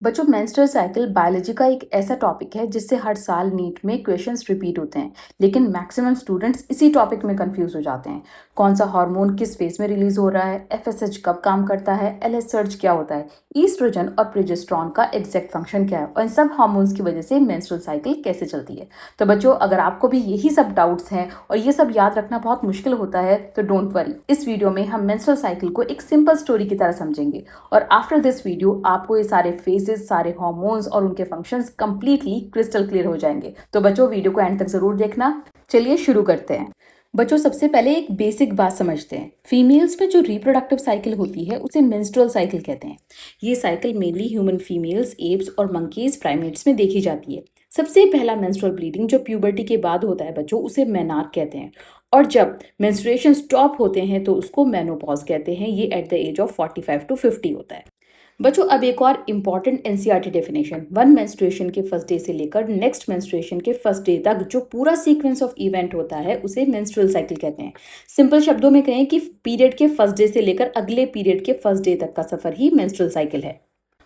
बच्चों, menstrual cycle biology का एक ऐसा टॉपिक है जिससे हर साल नीट में क्वेश्चंस रिपीट होते हैं। लेकिन मैक्सिमम स्टूडेंट्स इसी टॉपिक में कंफ्यूज हो जाते हैं। कौन सा हार्मोन किस फेज में रिलीज हो रहा है, एफएसएच कब काम करता है, एलएच सर्ज क्या होता है, ईस्ट्रोजन और प्रोजेस्टेरॉन का एग्जैक्ट फंक्शन क्या है और इन सब हार्मोन्स की वजह से मेंस्ट्रुअल साइकिल कैसे चलती है। तो बच्चों, अगर आपको भी यही सब डाउट्स हैं और ये सब याद रखना बहुत मुश्किल होता है तो डोंट वरी, इस वीडियो में हम मेंस्ट्रुअल साइकिल को एक सिंपल स्टोरी की तरह समझेंगे और आफ्टर दिस वीडियो आपको ये सारे फेजेस, सारे हार्मोन्स और उनके फंक्शंस कंप्लीटली क्रिस्टल क्लियर हो जाएंगे। तो बच्चों, वीडियो को एंड तक जरूर देखना। चलिए शुरू करते हैं। बच्चों, सबसे पहले एक बेसिक बात समझते हैं। फीमेल्स में जो रिप्रोडक्टिव साइकिल होती है उसे मेंस्ट्रुअल साइकिल कहते हैं। ये cycle mainly human females, apps और मंकीज, प्राइमेट्स में देखी जाती है। सबसे पहला मेंस्ट्रुअल ब्लीडिंग जो प्यूबर्टी के बाद होता है बच्चों, उसे मेनार्क कहते हैं। और जब मेंस्ट्रुएशन स्टॉप होते हैं तो उसको मेनोपॉज कहते हैं। ये at the age of 45 to 50 होता है। बच्चों, अब एक और important NCERT definition. One menstruation के फर्स्ट डे से लेकर नेक्स्ट मेंस्ट्रुएशन के फर्स्ट डे तक जो पूरा सीक्वेंस ऑफ इवेंट होता है उसे मेंस्ट्रुअल साइकिल कहते हैं। सिंपल शब्दों में कहें कि पीरियड के फर्स्ट डे से लेकर अगले पीरियड के फर्स्ट डे तक का सफर ही मेंस्ट्रुअल साइकिल है।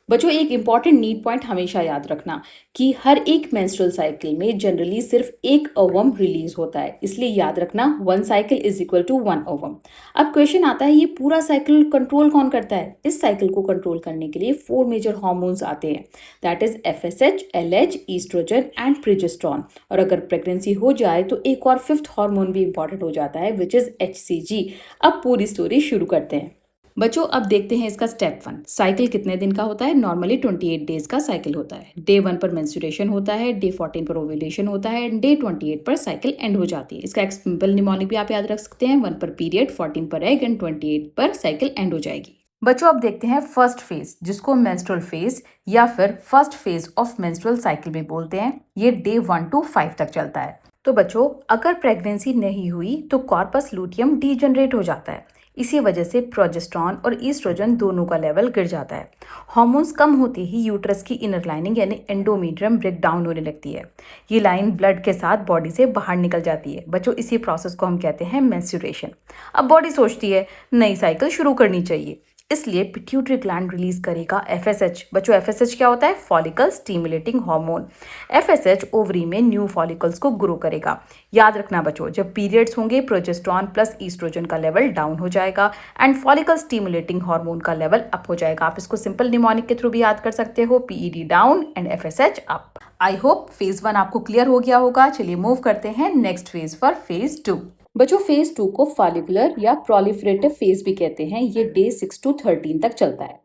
बच्चों, एक इंपॉर्टेंट नीड पॉइंट हमेशा याद रखना कि हर एक मेंस्ट्रुअल साइकिल में जनरली सिर्फ एक ओवम रिलीज होता है, इसलिए याद रखना one cycle is equal to one ovum. अब क्वेश्चन आता है, ये पूरा साइकिल कंट्रोल कौन करता है? इस साइकिल को कंट्रोल करने के लिए 4 मेजर हार्मोन्स आते हैं, that is FSH, LH, oestrogen and progesterone. और अगर प्रेगनेंसी हो जाए तो एक और फिफ्थ हार्मोन भी इंपॉर्टेंट हो जाता है, विच इज एचसीजी। अब पूरी स्टोरी शुरू करते हैं। बच्चों, अब देखते हैं इसका स्टेप 1। साइकिल कितने दिन का होता है? नॉर्मली 28 डेज का साइकिल होता है। डे 1 पर मेंस्ट्रुएशन होता है, डे 14 पर ओव्यूलेशन होता है, डे 28 पर साइकिल एंड हो जाती है। इसका एक सिंपल निमोनिक भी आप याद रख सकते हैं। 1 पर पीरियड, 14 पर एग एंड 28 पर साइकिल एंड हो जाएगी। बच्चों, अब देखते हैं फर्स्ट फेज, जिसको मेंस्ट्रुअल फेज या फिर first phase of menstrual cycle भी बोलते हैं। ये डे 1 to 5 तक चलता है। तो बच्चों, अगर प्रेगनेंसी नहीं हुई तो कॉर्पस लूटियम डीजनरेट हो जाता है। इसी वजह से प्रोजेस्टेरॉन और ईस्ट्रोजन दोनों का लेवल गिर जाता है। हार्मोन्स कम होते ही यूट्रस की इनर लाइनिंग यानी एंडोमेट्रियम ब्रेक डाउन होने लगती है। ये लाइन ब्लड के साथ बॉडी से बाहर निकल जाती है। बच्चों, इसी प्रोसेस को हम कहते हैं मेंस्ट्रुएशन। अब बॉडी सोचती है नई साइकिल शुरू करनी चाहिए, इसलिए पिट्यूटरी ग्लैंड रिलीज करेगा एफएसएच। बच्चों, एफएसएच क्या होता है? Follicle stimulating hormone. FSH ovary में न्यू फॉलिकल्स को ग्रो करेगा। याद रखना बच्चों, जब पीरियड्स होंगे प्रोजेस्टेरॉन प्लस ईस्ट्रोजन का लेवल डाउन हो जाएगा एंड फॉलिकल स्टिमुलेटिंग हार्मोन का लेवल अप हो जाएगा। आप इसको सिंपल निमोनिक के थ्रू भी याद कर सकते हो, PED down and FSH up. I hope phase 1 आपको क्लियर हो गया होगा। चलिए मूव करते हैं नेक्स्ट फेज फॉर फेज 2। बच्चों, फेज 2 को फॉलिकुलर या प्रोलिफरेटिव फेज भी कहते हैं। ये डे 6 to 13 तक चलता है।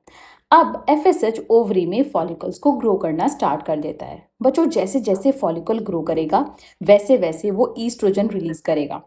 अब एफएसएच ओवरी में फॉलिकल्स को ग्रो करना स्टार्ट कर देता है। बच्चों, जैसे जैसे फॉलिकल ग्रो करेगा वैसे वैसे वो ईस्ट्रोजन रिलीज करेगा।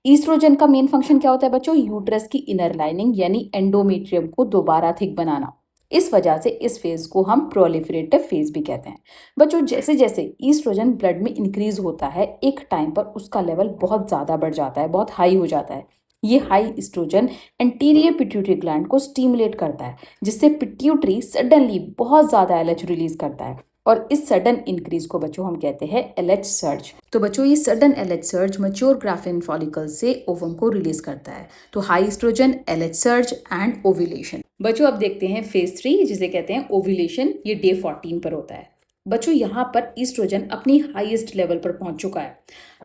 ईस्ट्रोजन का मेन फंक्शन क्या होता है बच्चों? यूट्रस की इनर लाइनिंग यानी एंडोमेट्रियम को दोबारा थिक बनाना। इस वजह से इस फेज को हम प्रोलिफरेटिव फेज भी कहते हैं। बच्चों, जैसे जैसे ईस्ट्रोजन ब्लड में इंक्रीज होता है, एक टाइम पर उसका लेवल बहुत ज़्यादा बढ़ जाता है, बहुत हाई हो जाता है। ये high oestrogen anterior pituitary gland को स्टिमुलेट करता है, जिससे पिट्यूटरी सडनली बहुत ज़्यादा एलएच रिलीज करता है। और इस सडन इंक्रीज को बच्चों हम कहते हैं एलएच सर्ज। तो बच्चों, ये sudden LH surge mature graafian follicle से ओवम को रिलीज करता है। तो high oestrogen, LH surge and ovulation. बच्चों, अब देखते हैं फेज 3, जिसे कहते हैं ओव्यूलेशन। ये डे 14 पर होता है। बच्चों, यहाँ पर ईस्ट्रोजन अपनी हाईएस्ट लेवल पर पहुंच चुका है।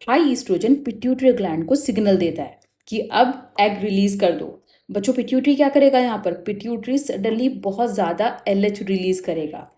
हाई ईस्ट्रोजन पिट्यूटरी ग्लैंड को सिग्नल देता है कि अब एग रिलीज कर दो। बच्चों, पिट्यूटरी क्या करेगा? यहाँ पर पिट्यूटरी सडनली बहुत ज़्यादा एलएच रिलीज करेगा।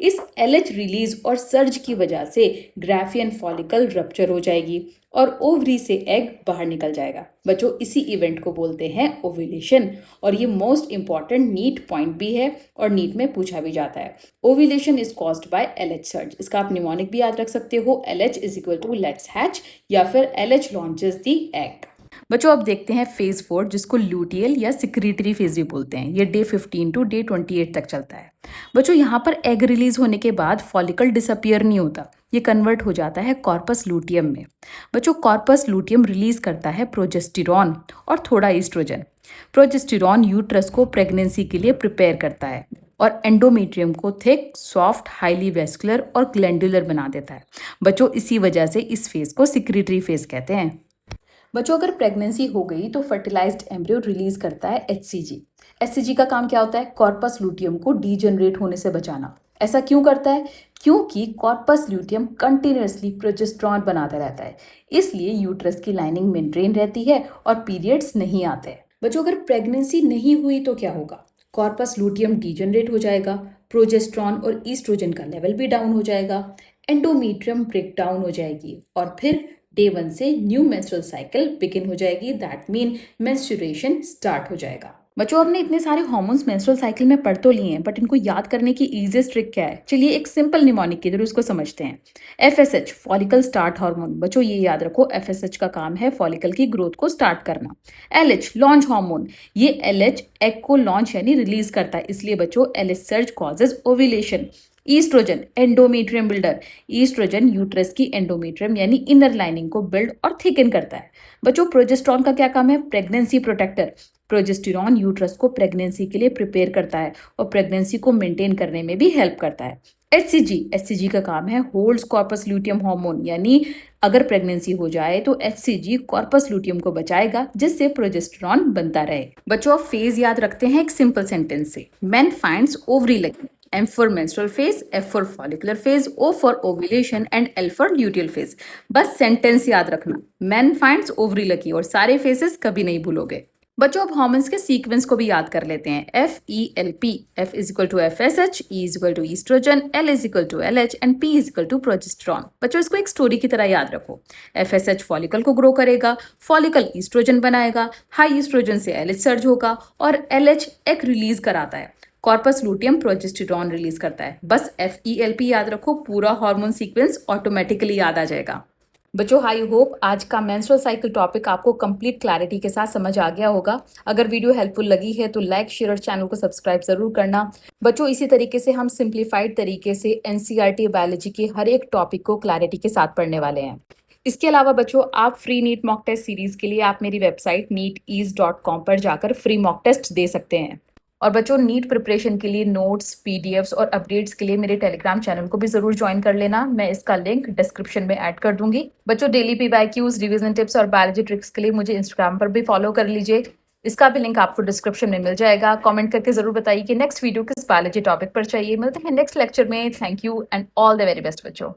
इस एलएच रिलीज और सर्ज की वजह से ग्राफियन फॉलिकल रप्चर हो जाएगी और ओवरी से एग बाहर निकल जाएगा। बच्चों, इसी इवेंट को बोलते हैं ओव्यूलेशन और ये मोस्ट इंपॉर्टेंट नीट पॉइंट भी है और नीट में पूछा भी जाता है। Ovulation is caused by LH surge. इसका आप निमोनिक भी याद रख सकते हो, LH is equal to let's hatch या फिर एलएच लॉन्चेस द एग। बच्चों, अब देखते हैं फेज 4, जिसको ल्यूटियल या सिक्रीटरी फेज भी बोलते हैं। ये डे 15 to डे 28 तक चलता है। बच्चों, यहाँ पर एग रिलीज होने के बाद फॉलिकल डिसअपियर नहीं होता, ये कन्वर्ट हो जाता है कॉर्पस लूटियम में। बच्चों, कॉर्पस लूटियम रिलीज करता है प्रोजेस्टेरॉन और थोड़ा ईस्ट्रोजन। प्रोजेस्टेरॉन यूट्रस को प्रेगनेंसी के लिए प्रिपेयर करता है और एंडोमेट्रियम को थिक, सॉफ्ट, हाईली वेस्कुलर और ग्लैंडुलर बना देता है। बच्चों, इसी वजह से इस फेज को सिक्रीटरी फेज कहते हैं। बच्चों, अगर प्रेगनेंसी हो गई तो फर्टिलाइज्ड एम्ब्रियो रिलीज करता है एचसीजी। एचसीजी का काम क्या होता है? कॉर्पस लूटियम को डीजनरेट होने से बचाना। ऐसा क्यों करता है? क्योंकि कॉर्पस ल्यूटियम कंटिन्यूअसली प्रोजेस्टेरॉन बनाता रहता है, इसलिए यूट्रस की लाइनिंग मेंटेन रहती है और पीरियड्स नहीं आते। बच्चों, अगर प्रेगनेंसी नहीं हुई तो क्या होगा? कॉर्पस लूटियम डीजनरेट हो जाएगा, प्रोजेस्टेरॉन और ईस्ट्रोजन का लेवल भी डाउन हो जाएगा, एंडोमेट्रियम ब्रेक डाउन हो जाएगी और फिर डे 1 से न्यू मेंस्ट्रुअल साइकिल बिगिन हो जाएगी। दैट मीन मेंस्ट्रुएशन स्टार्ट हो जाएगा। बच्चों, आपने इतने सारे हार्मोन्स मेंस्ट्रुअल साइकिल में पढ़ तो लिए हैं, बट इनको याद करने की इजीएस्ट ट्रिक क्या है? चलिए एक सिंपल निमोनिक के थ्रू उसको समझते हैं। FSH follicle start hormone. बच्चों, ये याद रखो, एफएसएच का काम है फॉलिकल की ग्रोथ को स्टार्ट करना। LH launch hormone. ये एलएच एग को लॉन्च यानी रिलीज करता है, इसलिए बच्चों LH surge causes ovulation. Oestrogen endometrium builder. Oestrogen uterus की एंडोमेट्रियम यानी इनर लाइनिंग को बिल्ड और थिकन करता है। बच्चों, प्रोजेस्टेरॉन का क्या काम है? Pregnancy protector. प्रोजेस्टेरॉन यूट्रस को प्रेगनेंसी के लिए प्रिपेयर करता है और प्रेगनेंसी को मेंटेन करने में भी हेल्प करता है। एचसीजी का काम है होल्ड्स कॉर्पस ल्यूटियम हार्मोन, यानी अगर प्रेगनेंसी हो जाए तो एचसीजी कॉर्पस ल्यूटियम को बचाएगा, जिससे प्रोजेस्टेरॉन बनता रहे। बच्चों, आप फेज याद रखते हैं एक सिंपल सेंटेंस से। Man finds ovary lucky. M for menstrual phase, F for follicular phase, O for ovulation and L for luteal phase। बस सेंटेंस याद रखना, मैन फाइंड्स ओवरी लकी, और सारे फेसेस कभी नहीं भूलोगे। बच्चों, अब हार्मोन्स के सीक्वेंस को भी याद कर लेते हैं। FELP। F is equal to FSH, E is equal to oestrogen, L is equal to LH and P is equal to progesterone. बच्चों, इसको एक स्टोरी की तरह याद रखो। FSH फॉलिकल को ग्रो करेगा, फॉलिकल ईस्ट्रोजन बनाएगा, हाई ईस्ट्रोजन से LH सर्ज होगा और LH एग रिलीज कराता है। कॉर्पस लूटियम प्रोजेस्टेरॉन रिलीज करता है। बस FELP याद रखो, पूरा हार्मोन सीक्वेंस ऑटोमेटिकली याद आ जाएगा। बच्चों, आई होप आज का मेंस्ट्रुअल साइकिल टॉपिक आपको कंप्लीट क्लैरिटी के साथ समझ आ गया होगा। अगर वीडियो हेल्पफुल लगी है तो लाइक, शेयर और चैनल को सब्सक्राइब जरूर करना। बच्चों, इसी तरीके से हम सिंप्लीफाइड तरीके से NCERT बायोलॉजी के हर एक टॉपिक को क्लैरिटी के साथ पढ़ने वाले हैं। इसके अलावा बच्चों, आप free NEET mock test series के लिए आप मेरी वेबसाइट neetease.com पर जाकर फ्री मॉक टेस्ट दे सकते हैं। और बच्चों, नीट प्रिपरेशन के लिए नोट्स, पीडीएफ्स और अपडेट्स के लिए मेरे टेलीग्राम चैनल को भी जरूर ज्वाइन कर लेना। मैं इसका लिंक डिस्क्रिप्शन में ऐड कर दूंगी। बच्चों, डेली PYQs, रिवीजन टिप्स और बायोलॉजी ट्रिक्स के लिए मुझे इंस्टाग्राम पर भी फॉलो कर लीजिए। इसका भी लिंक आपको डिस्क्रिप्शन में मिल जाएगा। कमेंट करके जरूर बताइए कि नेक्स्ट वीडियो किस बायोलॉजी टॉपिक पर चाहिए। मिलते हैं नेक्स्ट लेक्चर में। Thank you and all the very best बच्चों।